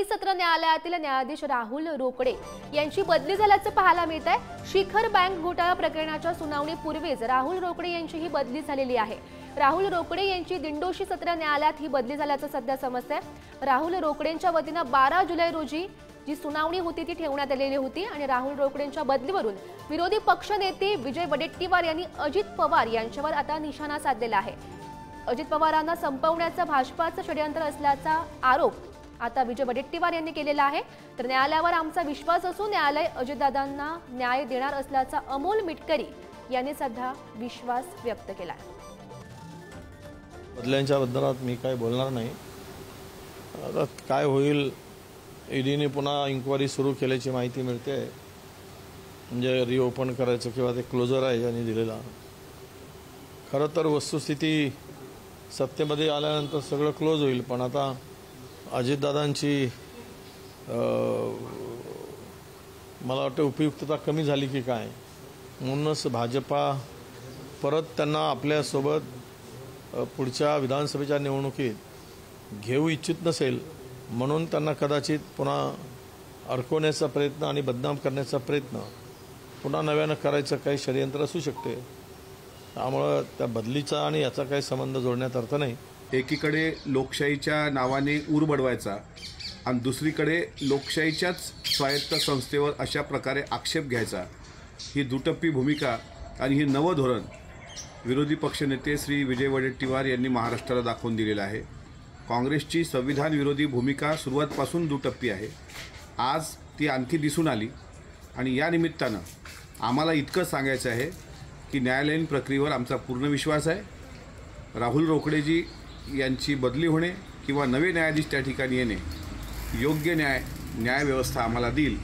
मुंबई सत्र न्यायालयातील न्यायाधीश राहुल रोकडे यांची बदली झाल्याचं पाहायला मिळत आहे। शिखर बँक घोटाळा प्रकरणाच्या सुनावणीपूर्वीच राहुल रोकडे यांची ही बदली झालेली आहे। राहुल रोकडे यांची दिंडोशी सत्र न्यायालयात ही बदली झाल्याचं सध्या समजतंय। राहुल रोकडेंच्या वतीने 12 जुलै रोजी जी सुनावणी होती ती ठेवण्यात आलेली होती आणि राहुल रोकडेंच्या बदलीवरून विरोधी पक्षनेते विजय वडेट्टीवार यांनी अजित पवार यांच्यावर आता निशाणा साधलेला आहे। अजित पवारांना संपवण्याचं भाजपाचं षडयंत्र असल्याचा आरोप आता विजय वडेट्टीवार यांनी केलेला आहे। तर न्यायालयावर आमचा विश्वास असून न्यायालय अजितदादांना न्याय देणार असल्याचा अमोल मिटकरी यांनी सध्या विश्वास व्यक्त केला आहे। बदल्यांच्या बद्दलात मी काय बोलणार नाही। आता काय होईल, ईडीने पुन्हा इन्क्वायरी सुरू केल्याची माहिती मिळते, म्हणजे रिओपन करायचं किंवा ते क्लोजर आहे यांनी दिलेला। खरं तर वस्तुस्थिती सत्तेमध्ये आल्यानंतर सगळं क्लोज होईल, पण आता अजितदादांची मला वाटतं उपयुक्तता कमी झाली की काय, म्हणूनच भाजपा परत त्यांना आपल्यासोबत पुढच्या विधानसभेच्या निवडणुकीत घेऊ इच्छित नसेल, म्हणून त्यांना कदाचित पुन्हा अडकवण्याचा प्रयत्न आणि बदनाम करण्याचा प्रयत्न पुन्हा नव्यानं करायचं काही षडयंत्र असू शकते। त्यामुळे त्या बदलीचा आणि याचा काही संबंध जोडण्यात अर्थ नाही। एकीकडे लोकशाहीच्या नावाने ऊर बडवायचा आणि दुसरीकडे लोकशाहीच्याच स्वायत्त संस्थेवर अशा प्रकारे आक्षेप घ्यायचा, ही दुटप्पी भूमिका आणि ही नवं धोरण विरोधी पक्षनेते श्री विजय वडेट्टीवार यांनी महाराष्ट्राला दाखवून दिलेलं आहे। काँग्रेसची संविधान विरोधी भूमिका सुरुवातपासून दुटप्पी आहे, आज ती आणखी दिसून आली आणि या निमित्तानं आम्हाला इतकं सांगायचं आहे की न्यायालयीन प्रक्रियेवर आमचा पूर्ण विश्वास आहे। राहुल रोकडेजी यांची बदली होणे किंवा नवे न्यायाधीश त्या ठिकाणी येणे योग्य न्याय व्यवस्था आम्हाला देईल।